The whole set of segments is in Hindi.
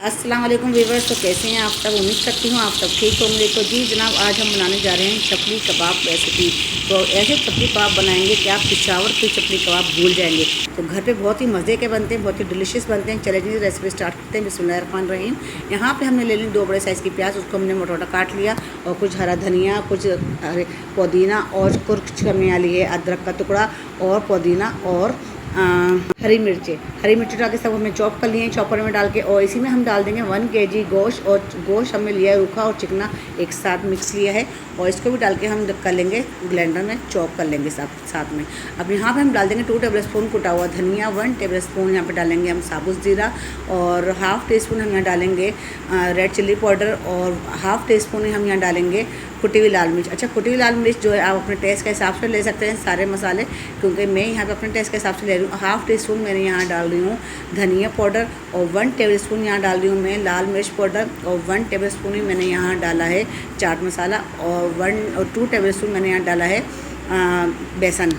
अस्सलाम वालेकुम व्यूअर्स। तो कैसे हैं आप सब? उम्मीद करती हूँ आप सब ठीक होंगे। तो जी जनाब, आज हम बनाने जा रहे हैं चपली कबाब रेसिपी। तो ऐसे चपली कबाब बनाएंगे कि आप पिशावर के चपली कबाब भूल जाएंगे। तो घर पे बहुत ही मज़े के बनते हैं, बहुत ही डिलीशियस बनते हैं। चलिए जी रेसिपी स्टार्ट करते हैं। बिस्मिल्लाहिर्रहमानिर्रहीम। यहाँ पे हमने ले ली 2 बड़े साइज़ की प्याज, उसको हमने मोटा काट लिया, और कुछ हरा धनिया, कुछ पुदीना, और कुछ हमने ली है अदरक का टुकड़ा, और पुदीना, और हरी मिर्ची डाल के सब हमने चॉप कर लिए हैं चॉपर में डाल के। और इसी में हम डाल देंगे 1 kg गोश्त, और गोश्त हमने लिया है रूखा और चिकना एक साथ मिक्स लिया है, और इसको भी डाल के हम कर लेंगे ब्लेंडर में चॉप कर लेंगे साथ में। अब यहाँ पे हम डाल देंगे 2 टेबलस्पून कुटा हुआ धनिया, 1 टेबलस्पून यहाँ पे डालेंगे हम साबुत ज़ीरा, और हाफ़ टी स्पून हम यहाँ डालेंगे रेड चिल्ली पाउडर, और हाफ़ टी स्पून हम यहाँ डालेंगे कुटी हुई लाल मिर्च। अच्छा, कुटी हुई लाल मिर्च जो है आप अपने टेस्ट के हिसाब से ले सकते हैं सारे मसाले, क्योंकि मैं यहाँ पे अपने टेस्ट के हिसाब से ले रही हूँ। हाफ़ टी स्पून मैंने यहाँ डाल रही हूँ धनिया पाउडर, और 1 टेबलस्पून यहाँ डाल रही हूँ मैं लाल मिर्च पाउडर, और 1 टेबलस्पून ही मैंने यहाँ डाला है चाट मसाला, और 2 टेबलस्पून मैंने यहाँ डाला है बेसन,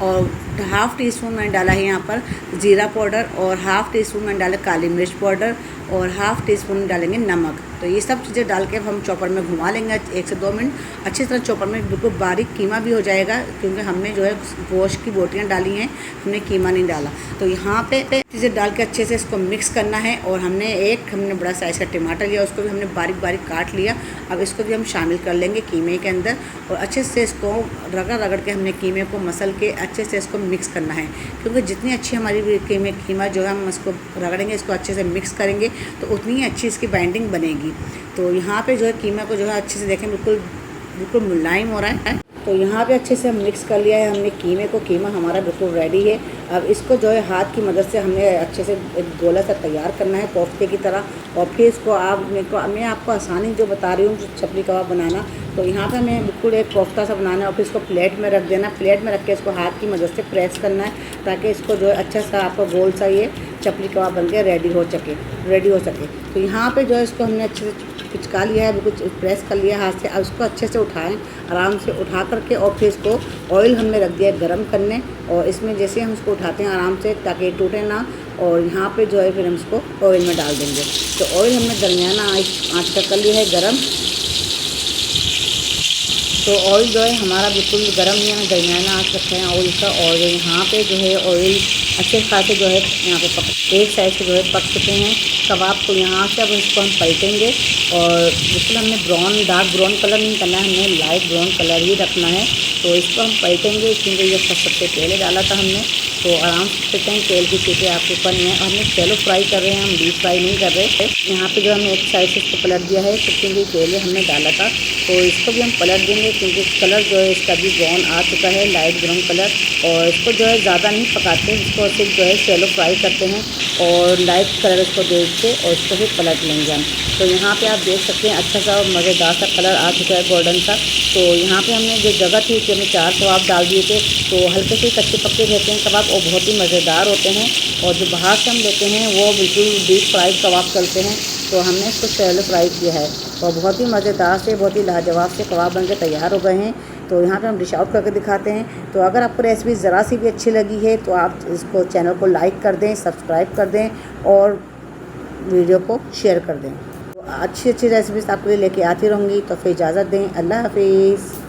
और हाफ़ टी स्पून मैंने डाला है यहाँ पर ज़ीरा पाउडर, और हाफ़ टी स्पून मैंने डाला काली मिर्च पाउडर, और हाफ़ टी स्पून डालेंगे नमक। तो ये सब चीज़ें डाल के हम चॉपर में घुमा लेंगे 1 से 2 मिनट। अच्छी तरह चॉपर में बिल्कुल बारीक कीमा भी हो जाएगा, क्योंकि हमने जो है गोश्त की बोटियाँ डाली हैं, हमने कीमा नहीं डाला। तो यहाँ पे चीज़ें डाल के अच्छे से इसको मिक्स करना है। और हमने बड़ा साइज़ का टमाटर लिया, उसको भी हमने बारीक बारीक काट लिया। अब इसको भी हम शामिल कर लेंगे कीमे के अंदर, और अच्छे से इसको रगड़ के हमने कीमे को मसल के अच्छे से इसको मिक्स करना है, क्योंकि जितनी अच्छी हमारी कीमा जो है हम इसको रगड़ेंगे, इसको अच्छे से मिक्स करेंगे, तो उतनी ही अच्छी इसकी बाइंडिंग बनेगी। तो यहाँ पे जो है कीमा को जो है अच्छे से देखें बिल्कुल मुलायम हो रहा है। तो यहाँ पे अच्छे से हम मिक्स कर लिया है हमने कीमे को। कीमा हमारा बिल्कुल रेडी है। अब इसको जो है हाथ की मदद से हमने अच्छे से एक गोला सा तैयार करना है कोफ्ते की तरह, और फिर इसको मैं आपको आसानी जो बता रही हूँ चपली कबाब बनाना। तो यहाँ पे हमें बिल्कुल एक कोफ्ता सा बनाना है, और फिर इसको प्लेट में रख देना। प्लेट में रख के इसको हाथ की मदद से प्रेस करना है, ताकि इसको जो है अच्छा सा आपका गोल सा ये चपली कबाब बन के रेडी हो सके। तो यहाँ पे जो है इसको हमने अच्छे से पिचका लिया है, बिल्कुल प्रेस कर लिया हाथ से। अब इसको अच्छे से उठाएं, आराम से उठा करके, और फिर इसको ऑयल हमने रख दिया है गर्म करने, और इसमें जैसे हम इसको उठाते हैं आराम से ताकि टूटे ना, और यहाँ पे जो है फिर हम इसको ऑयल में डाल देंगे। तो ऑयल हमने दरमियाना आँच पर कर लिया है गर्म। तो ऑयल जो है हमारा बिल्कुल गर्म नहीं है, दरमियाना आँच रखे हैं ऑयल का। और यहाँ पे जो है ऑयल अच्छे खासे जो है यहाँ पे एक साइड से जो है पक चुके हैं कबाब को। यहाँ से अब इसको हम पलटेंगे, और बिल्कुल हमने डार्क ब्राउन कलर नहीं करना है, हमने लाइट ब्राउन कलर ही रखना है। तो इसको हम पलटेंगे, क्योंकि ये सबसे पहले डाला था हमने। तो आराम से पलटते हैं, तेल की चीज़ें आपके ऊपर नहीं है। हमने शैलो फ्राई कर रहे हैं, हम डीप फ्राई नहीं कर रहे। यहाँ पे जो हमने एक साइड से इसको पलट दिया है, क्योंकि पहले हमने डाला था। तो इसको भी हम पलट देंगे, क्योंकि कलर जो है इसका भी ब्राउन आ चुका है, लाइट ब्राउन कलर। और इसको जो है ज़्यादा नहीं पकाते, इसको सिर्फ जो है शैलो फ्राई करते हैं, और लाइट कलर इसको देख के और इसको भी पलट लेंगे हम। तो यहाँ पे आप देख सकते हैं अच्छा सा मज़ेदार सा कलर आ चुका है, गोल्डन सा। तो यहाँ पे हमने जो जगह थी कि हमने 4 कबाब डाल दिए थे, तो हल्के से कच्चे पक्के रहते हैं कबाब, और बहुत ही मज़ेदार होते हैं। और जो बाहर से हम लेते हैं वो बिल्कुल डीप फ्राइड कबाब चलते हैं, तो हमने इसको शैलो फ्राई किया है, और बहुत ही मज़ेदार से, बहुत ही लाजवाब से कबाब बनके तैयार हो गए हैं। तो यहाँ पे हम डिश आउट करके दिखाते हैं। तो अगर आपको रेसिपी ज़रा सी भी अच्छी लगी है, तो आप इसको चैनल को लाइक कर दें, सब्सक्राइब कर दें, और वीडियो को शेयर कर दें। तो अच्छी रेसिपीज़ आपके लिए लेके आती रहूँगी। तो फिर इजाज़त दें, अल्लाह हाफिज़।